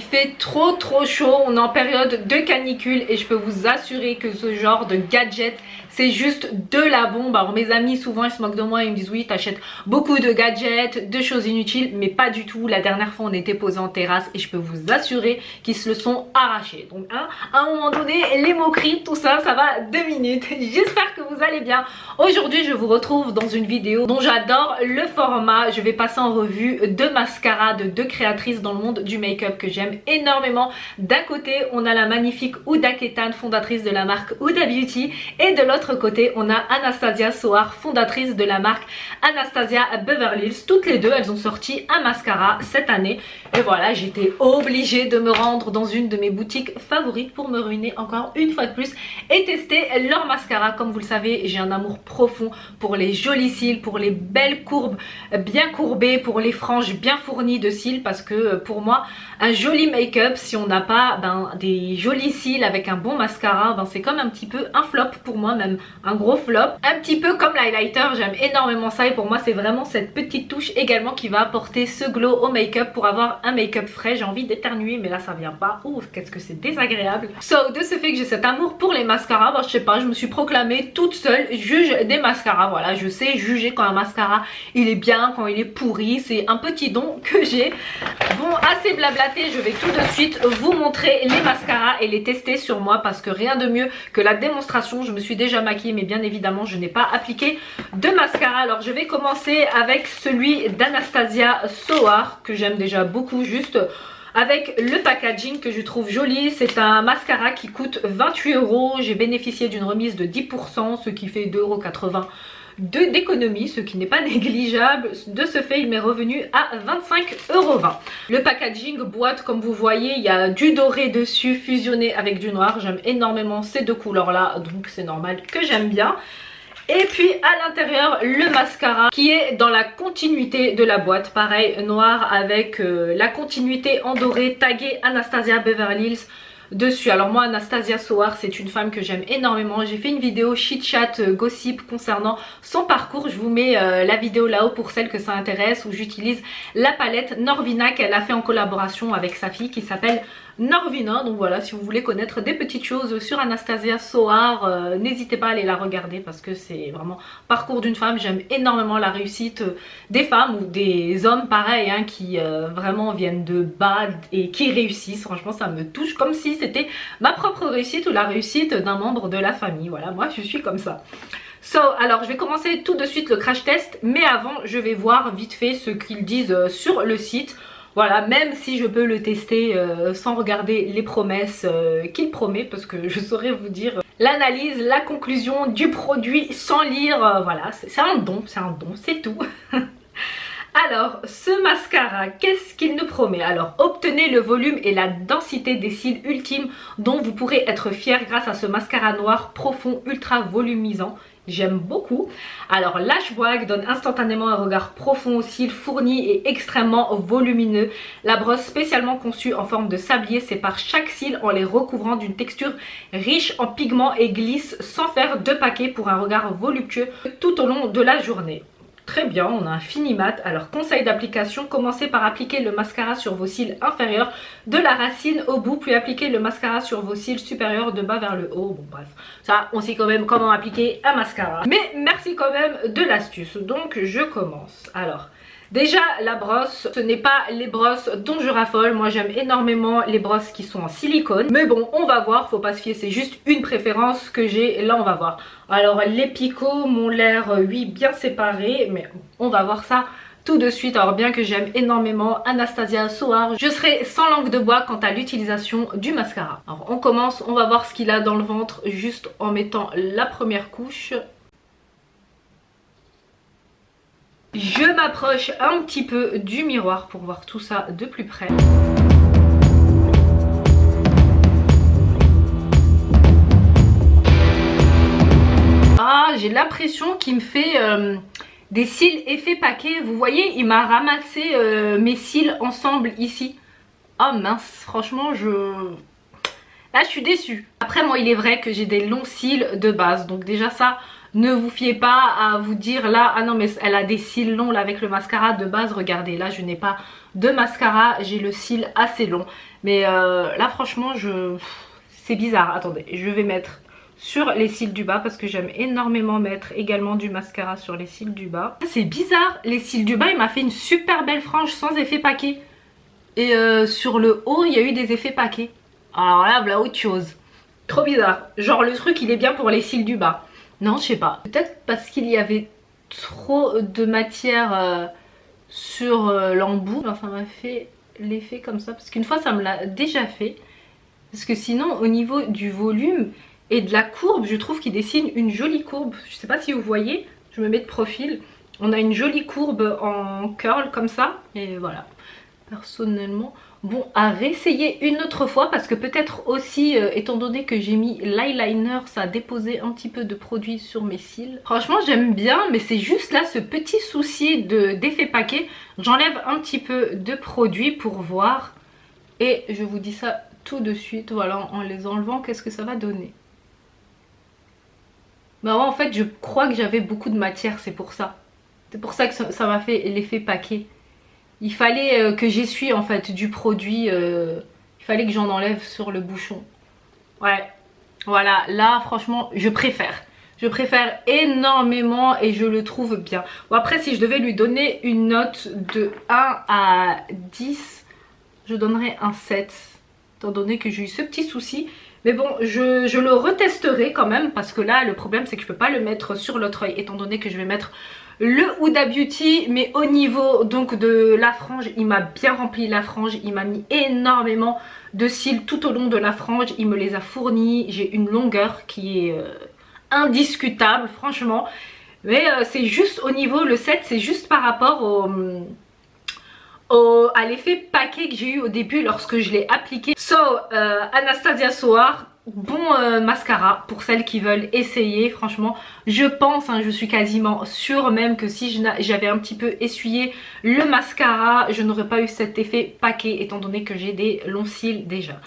fait trop chaud, on est en période de canicule et je peux vous assurer que ce genre de gadget c'est juste de la bombe. Alors mes amis souvent ils se moquent de moi, ils me disent oui t'achètes beaucoup de gadgets, de choses inutiles, mais pas du tout. La dernière fois on était posé en terrasse et je peux vous assurer qu'ils se le sont arrachés. Donc hein, à un moment donné les moqueries, tout ça, ça va 2 minutes. J'espère que vous allez bien. Aujourd'hui je vous retrouve dans une vidéo dont j'adore le format. Je vais passer en revue 2 mascaras de 2 créatrices dans le monde du make-up que j'aime énormément. D'un côté on a la magnifique Huda Kettan, fondatrice de la marque Huda Beauty, et de l'autre côté on a Anastasia Soar, fondatrice de la marque Anastasia Beverly Hills. Toutes les deux elles ont sorti un mascara cette année et voilà, j'étais obligée de me rendre dans une de mes boutiques favorites pour me ruiner encore une fois de plus et tester leur mascara. Comme vous le savez, j'ai un amour profond pour les jolis cils, pour les belles courbes bien courbées, pour les franges bien fournies de cils, parce que pour moi un joli make-up, si on n'a pas des jolis cils avec un bon mascara, c'est comme un petit peu un flop pour moi, même un gros flop. Un petit peu comme l'highlighter, j'aime énormément ça et pour moi c'est vraiment cette petite touche également qui va apporter ce glow au make-up pour avoir un make-up frais. J'ai envie d'éternuer mais là ça vient pas. Ouh, qu'est-ce que c'est désagréable. So, de ce fait que j'ai cet amour pour les mascaras, je sais pas, je me suis proclamée toute seule juge des mascaras. Voilà, je sais juger quand un mascara il est bien, quand il est pourri, c'est un petit don que j'ai. Bon, assez blablaté, je vais tout de suite vous montrer les mascaras et les tester sur moi parce que rien de mieux que la démonstration. Je me suis déjà maquillée mais bien évidemment je n'ai pas appliqué de mascara. Alors je vais commencer avec celui d'Anastasia Soar que j'aime déjà beaucoup, juste avec le packaging que je trouve joli. C'est un mascara qui coûte 28 €. J'ai bénéficié d'une remise de 10%, ce qui fait 2,80 € d'économie, ce qui n'est pas négligeable. De ce fait il m'est revenu à 25,20 €. Le packaging boîte, comme vous voyez, il y a du doré dessus fusionné avec du noir. J'aime énormément ces deux couleurs là, donc c'est normal que j'aime bien. Et puis à l'intérieur le mascara qui est dans la continuité de la boîte, pareil noir avec la continuité en doré tagué Anastasia Beverly Hills dessus. Alors moi Anastasia Soar c'est une femme que j'aime énormément. J'ai fait une vidéo chit chat gossip concernant son parcours, je vous mets la vidéo là-haut pour celles que ça intéresse, où j'utilise la palette Norvina qu'elle a fait en collaboration avec sa fille qui s'appelle Norvina. Donc voilà, si vous voulez connaître des petites choses sur Anastasia Soar, n'hésitez pas à aller la regarder parce que c'est vraiment parcours d'une femme. J'aime énormément la réussite des femmes ou des hommes pareil qui vraiment viennent de bas et qui réussissent. Franchement ça me touche comme si c'était ma propre réussite ou la réussite d'un membre de la famille. Voilà, moi je suis comme ça. So, alors je vais commencer tout de suite le crash test, mais avant je vais voir vite fait ce qu'ils disent sur le site. Voilà, même si je peux le tester sans regarder les promesses qu'il promet, parce que je saurais vous dire l'analyse, la conclusion du produit sans lire. Voilà, c'est un don, c'est tout. Alors, ce mascara, qu'est-ce qu'il nous promet? Alors, obtenez le volume et la densité des cils ultimes dont vous pourrez être fier grâce à ce mascara noir profond ultra volumisant. J'aime beaucoup. Alors Lashwag donne instantanément un regard profond aux cils, fourni et extrêmement volumineux. La brosse spécialement conçue en forme de sablier sépare chaque cil en les recouvrant d'une texture riche en pigments et glisse sans faire de paquet pour un regard voluptueux tout au long de la journée. Très bien, on a un fini mat. Alors conseil d'application, commencez par appliquer le mascara sur vos cils inférieurs de la racine au bout, puis appliquez le mascara sur vos cils supérieurs de bas vers le haut. Bon bref, ça on sait quand même comment appliquer un mascara. Mais merci quand même de l'astuce. Donc je commence. Alors déjà la brosse, ce n'est pas les brosses dont je raffole. Moi j'aime énormément les brosses qui sont en silicone. Mais bon, on va voir, faut pas se fier, c'est juste une préférence que j'ai. Là on va voir. Alors les picots m'ont l'air, oui, bien séparés, mais on va voir ça tout de suite. Alors bien que j'aime énormément Anastasia Soar, je serai sans langue de bois quant à l'utilisation du mascara. Alors on commence, on va voir ce qu'il a dans le ventre juste en mettant la première couche. Je m'approche un petit peu du miroir pour voir tout ça de plus près. Ah, j'ai l'impression qu'il me fait des cils effet paquet. Vous voyez, il m'a ramassé mes cils ensemble ici. Oh mince, franchement, là je suis déçue. Après moi il est vrai que j'ai des longs cils de base, donc déjà ça Ne vous fiez pas à vous dire là, ah non mais elle a des cils longs là avec le mascara de base. Regardez, là je n'ai pas de mascara, j'ai le cil assez long. Mais là franchement, c'est bizarre. Attendez, je vais mettre sur les cils du bas parce que j'aime énormément mettre également du mascara sur les cils du bas. C'est bizarre, les cils du bas, il m'a fait une super belle frange sans effet paquet. Et sur le haut, il y a eu des effets paquets. Alors là, voilà autre chose. Trop bizarre. Genre le truc, il est bien pour les cils du bas. Non, je sais pas. Peut-être parce qu'il y avait trop de matière sur l'embout. Enfin, ça m'a fait l'effet comme ça. Parce qu'une fois, ça me l'a déjà fait. Parce que sinon, au niveau du volume et de la courbe, je trouve qu'il dessine une jolie courbe. Je sais pas si vous voyez. Je me mets de profil. On a une jolie courbe en curl comme ça. Et voilà. Personnellement, bon, à réessayer une autre fois parce que peut-être aussi, étant donné que j'ai mis l'eyeliner, ça a déposé un petit peu de produit sur mes cils. Franchement, j'aime bien, mais c'est juste là ce petit souci d'effet paquet. J'enlève un petit peu de produit pour voir et je vous dis ça tout de suite. Voilà, en les enlevant, qu'est-ce que ça va donner? Bah ouais, en fait, je crois que j'avais beaucoup de matière, c'est pour ça. C'est pour ça que ça m'a fait l'effet paquet. Il fallait que j'essuie en fait du produit, il fallait que j'en enlève sur le bouchon. Ouais, voilà, là franchement je préfère. Je préfère énormément et je le trouve bien. Bon après si je devais lui donner une note de 1 à 10, je donnerais un 7. Étant donné que j'ai eu ce petit souci. Mais bon, je le retesterai quand même parce que là le problème c'est que je peux pas le mettre sur l'autre œil étant donné que je vais mettre le Huda Beauty, mais au niveau donc de la frange, il m'a bien rempli la frange, il m'a mis énormément de cils tout au long de la frange, il me les a fournis, j'ai une longueur qui est indiscutable franchement, mais c'est juste au niveau, le 7 c'est juste par rapport à l'effet paquet que j'ai eu au début lorsque je l'ai appliqué. So, Anastasia Soar, bon mascara pour celles qui veulent essayer. Franchement, je pense, hein, je suis quasiment sûre même que si j'avais un petit peu essuyé le mascara, je n'aurais pas eu cet effet paquet étant donné que j'ai des longs cils déjà.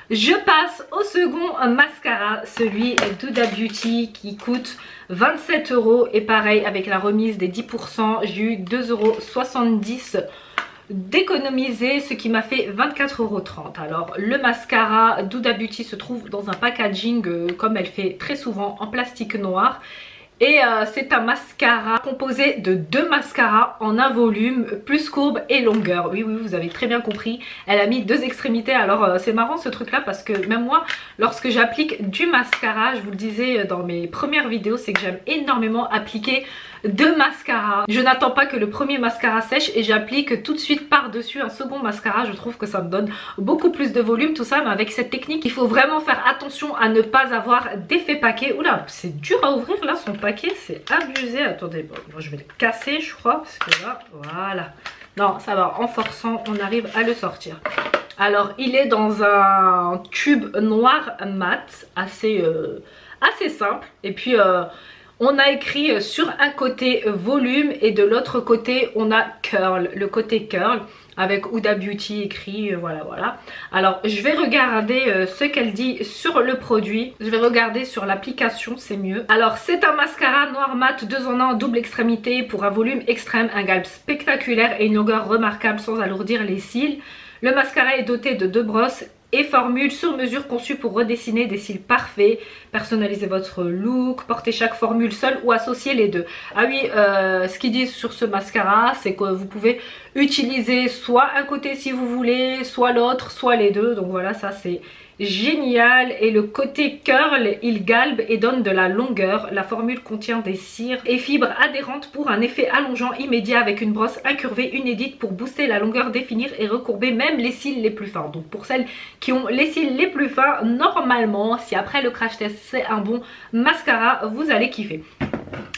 Je passe au second mascara, celui d'Huda Beauty qui coûte 27 € et pareil avec la remise des 10%, j'ai eu 2,70 € d'économiser, ce qui m'a fait 24,30 €. Alors le mascara d'Huda Beauty se trouve dans un packaging comme elle fait très souvent en plastique noir. Et c'est un mascara composé de 2 mascaras en un volume, plus courbe et longueur. Oui, oui, vous avez très bien compris. Elle a mis 2 extrémités. Alors c'est marrant ce truc là parce que même moi, lorsque j'applique du mascara, je vous le disais dans mes premières vidéos, c'est que j'aime énormément appliquer 2 mascaras. Je n'attends pas que le premier mascara sèche et j'applique tout de suite par dessus un second mascara. Je trouve que ça me donne beaucoup plus de volume tout ça, mais avec cette technique il faut vraiment faire attention à ne pas avoir d'effet paquet. Oula, c'est dur à ouvrir là son paquet, c'est abusé. Attendez, bon, moi je vais le casser je crois parce que là, voilà. Non, ça va, en forçant on arrive à le sortir. Alors il est dans un tube noir mat assez simple et puis on a écrit sur un côté volume et de l'autre côté on a curl, le côté curl avec Huda Beauty écrit, voilà voilà. Alors je vais regarder ce qu'elle dit sur le produit, je vais regarder sur l'application, c'est mieux. Alors c'est un mascara noir mat 2 en 1 en double extrémité pour un volume extrême, un galbe spectaculaire et une longueur remarquable sans alourdir les cils. Le mascara est doté de 2 brosses et formule sur mesure conçue pour redessiner des cils parfaits. Personnalisez votre look, portez chaque formule seule ou associez les deux. Ah oui, ce qu'ils disent sur ce mascara, c'est que vous pouvez utiliser soit un côté si vous voulez, soit l'autre, soit les deux. Donc voilà, ça c'est génial. Et le côté curl, il galbe et donne de la longueur. La formule contient des cires et fibres adhérentes pour un effet allongeant immédiat avec une brosse incurvée inédite pour booster la longueur, définir et recourber même les cils les plus fins. Donc pour celles qui ont les cils les plus fins, normalement si après le crash test c'est un bon mascara, vous allez kiffer.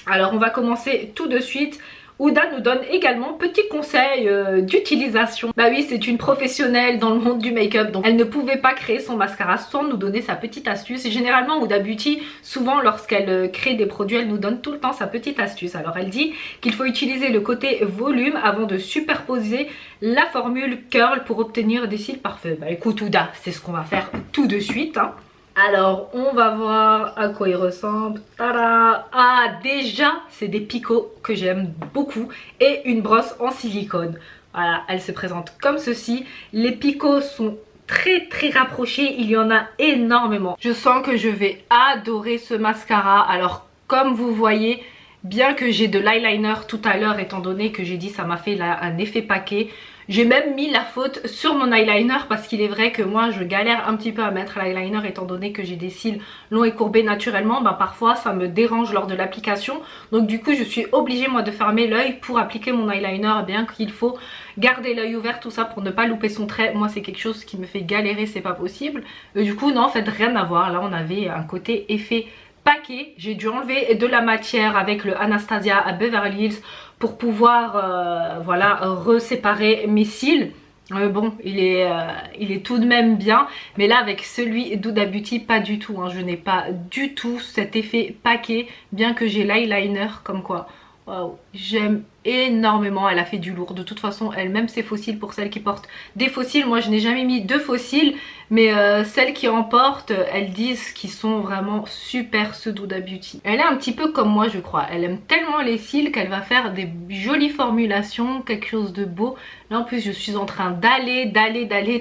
Alors on va commencer tout de suite. Huda nous donne également petit conseil d'utilisation. Bah oui, c'est une professionnelle dans le monde du make-up, donc elle ne pouvait pas créer son mascara sans nous donner sa petite astuce. Et généralement Huda Beauty, souvent lorsqu'elle crée des produits, elle nous donne tout le temps sa petite astuce. Alors elle dit qu'il faut utiliser le côté volume avant de superposer la formule curl pour obtenir des cils parfaits. Bah écoute Huda, c'est ce qu'on va faire tout de suite hein. Alors, on va voir à quoi il ressemble. Tada! Ah, déjà, c'est des picots que j'aime beaucoup et une brosse en silicone. Voilà, elle se présente comme ceci. Les picots sont très rapprochés, il y en a énormément. Je sens que je vais adorer ce mascara. Alors, comme vous voyez, bien que j'ai de l'eyeliner tout à l'heure, étant donné que j'ai dit ça m'a fait un effet paquet, j'ai même mis la faute sur mon eyeliner parce qu'il est vrai que moi je galère un petit peu à mettre l'eyeliner étant donné que j'ai des cils longs et courbés naturellement. Bah parfois ça me dérange lors de l'application, donc du coup je suis obligée moi de fermer l'œil pour appliquer mon eyeliner, bien qu'il faut garder l'œil ouvert, tout ça pour ne pas louper son trait. Moi c'est quelque chose qui me fait galérer, c'est pas possible. Et du coup non, en fait rien à voir, là on avait un côté effet paquet. J'ai dû enlever de la matière avec le Anastasia à Beverly Hills pour pouvoir voilà, reséparer mes cils. Bon, il est tout de même bien, mais là avec celui d'Huda Beauty pas du tout, hein. Je n'ai pas du tout cet effet paquet, bien que j'ai l'eyeliner comme quoi. Waouh, j'aime énormément, elle a fait du lourd. De toute façon, elle-même ses faux cils, pour celles qui portent des faux cils. Moi, je n'ai jamais mis de faux cils, mais celles qui en portent, elles disent qu'ils sont vraiment super ceux d'Huda Beauty. Elle est un petit peu comme moi, je crois. Elle aime tellement les cils qu'elle va faire des jolies formulations, quelque chose de beau. Là, en plus, je suis en train d'aller,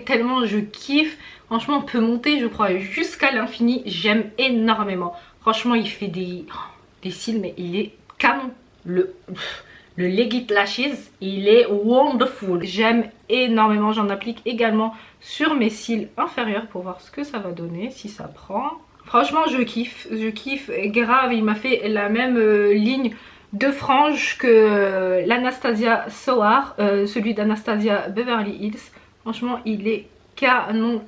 tellement je kiffe. Franchement, on peut monter, je crois, jusqu'à l'infini. J'aime énormément. Franchement, il fait des cils, mais il est canon. Le Legit Lashes, il est wonderful. J'aime énormément, j'en applique également sur mes cils inférieurs pour voir ce que ça va donner, si ça prend. Franchement, je kiffe grave. Il m'a fait la même ligne de franges que l'Anastasia Soar, celui d'Anastasia Beverly Hills. Franchement, il est canon,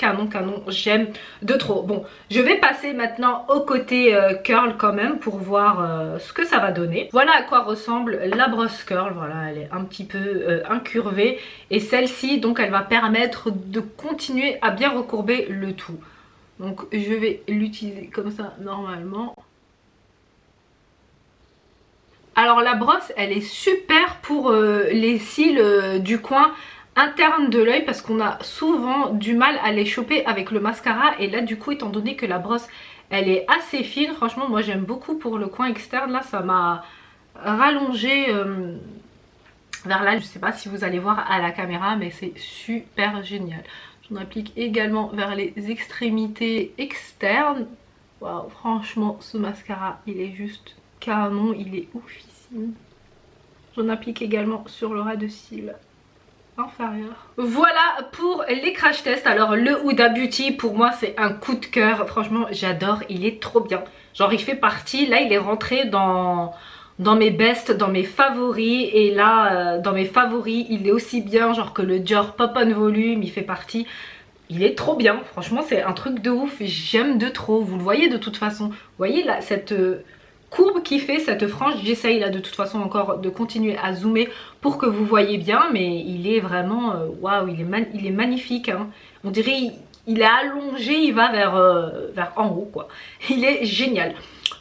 j'aime de trop. Bon, je vais passer maintenant au côté curl quand même pour voir ce que ça va donner. Voilà à quoi ressemble la brosse curl. Voilà, elle est un petit peu incurvée et celle-ci donc elle va permettre de continuer à bien recourber le tout. Donc je vais l'utiliser comme ça normalement. Alors la brosse elle est super pour les cils du coin interne de l'œil parce qu'on a souvent du mal à les choper avec le mascara, et là du coup étant donné que la brosse elle est assez fine, franchement moi j'aime beaucoup pour le coin externe. Là ça m'a rallongé vers là, je sais pas si vous allez voir à la caméra mais c'est super génial. J'en applique également vers les extrémités externes. Waouh, franchement ce mascara il est juste canon, il est oufissime. J'en applique également sur le ras de cils inférieur. Voilà pour les crash tests. Alors le Huda Beauty pour moi c'est un coup de cœur. Franchement j'adore, il est trop bien. Genre il fait partie, là il est rentré dans mes bests, dans mes favoris. Et là dans mes favoris il est aussi bien genre que le Dior Pop On Volume. Il fait partie, il est trop bien. Franchement c'est un truc de ouf, j'aime de trop. Vous le voyez de toute façon. Vous voyez là cette courbe qui fait cette frange, j'essaye là de toute façon encore de continuer à zoomer pour que vous voyez bien, mais il est vraiment waouh, il est magnifique, hein. On dirait il est allongé, il va vers en haut quoi, il est génial.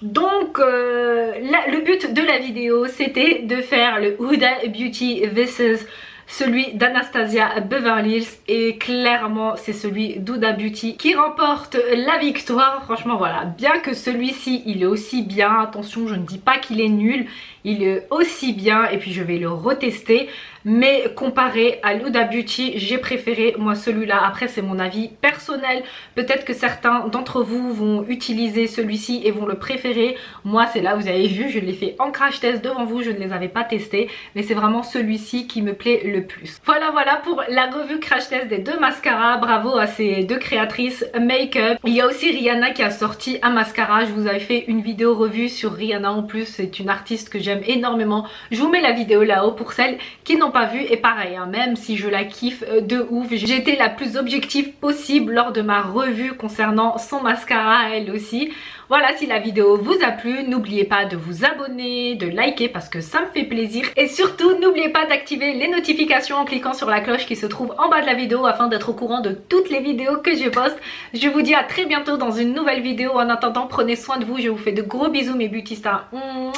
Donc le but de la vidéo c'était de faire le Huda Beauty vs celui d'Anastasia Beverly Hills, et clairement c'est celui d'Huda Beauty qui remporte la victoire. Franchement voilà, bien que celui-ci il est aussi bien, attention je ne dis pas qu'il est nul, il est aussi bien, et puis je vais le retester, mais comparé à l'Huda Beauty j'ai préféré moi celui-là. Après c'est mon avis personnel, peut-être que certains d'entre vous vont utiliser celui-ci et vont le préférer. Moi c'est là, vous avez vu, je l'ai fait en crash test devant vous, je ne les avais pas testés, mais c'est vraiment celui-ci qui me plaît le plus. Voilà pour la revue crash test des deux mascaras. Bravo à ces deux créatrices make-up. Il y a aussi Rihanna qui a sorti un mascara, je vous avais fait une vidéo revue sur Rihanna en plus, c'est une artiste que j'aime énormément. Je vous mets la vidéo là-haut pour celles qui n'ont pas vu. Et pareil hein, même si je la kiffe de ouf, j'étais la plus objective possible lors de ma revue concernant son mascara elle aussi. Voilà, si la vidéo vous a plu, n'oubliez pas de vous abonner, de liker parce que ça me fait plaisir, et surtout n'oubliez pas d'activer les notifications en cliquant sur la cloche qui se trouve en bas de la vidéo afin d'être au courant de toutes les vidéos que je poste. Je vous dis à très bientôt dans une nouvelle vidéo. En attendant, prenez soin de vous, je vous fais de gros bisous mes beauty stars. Mouah.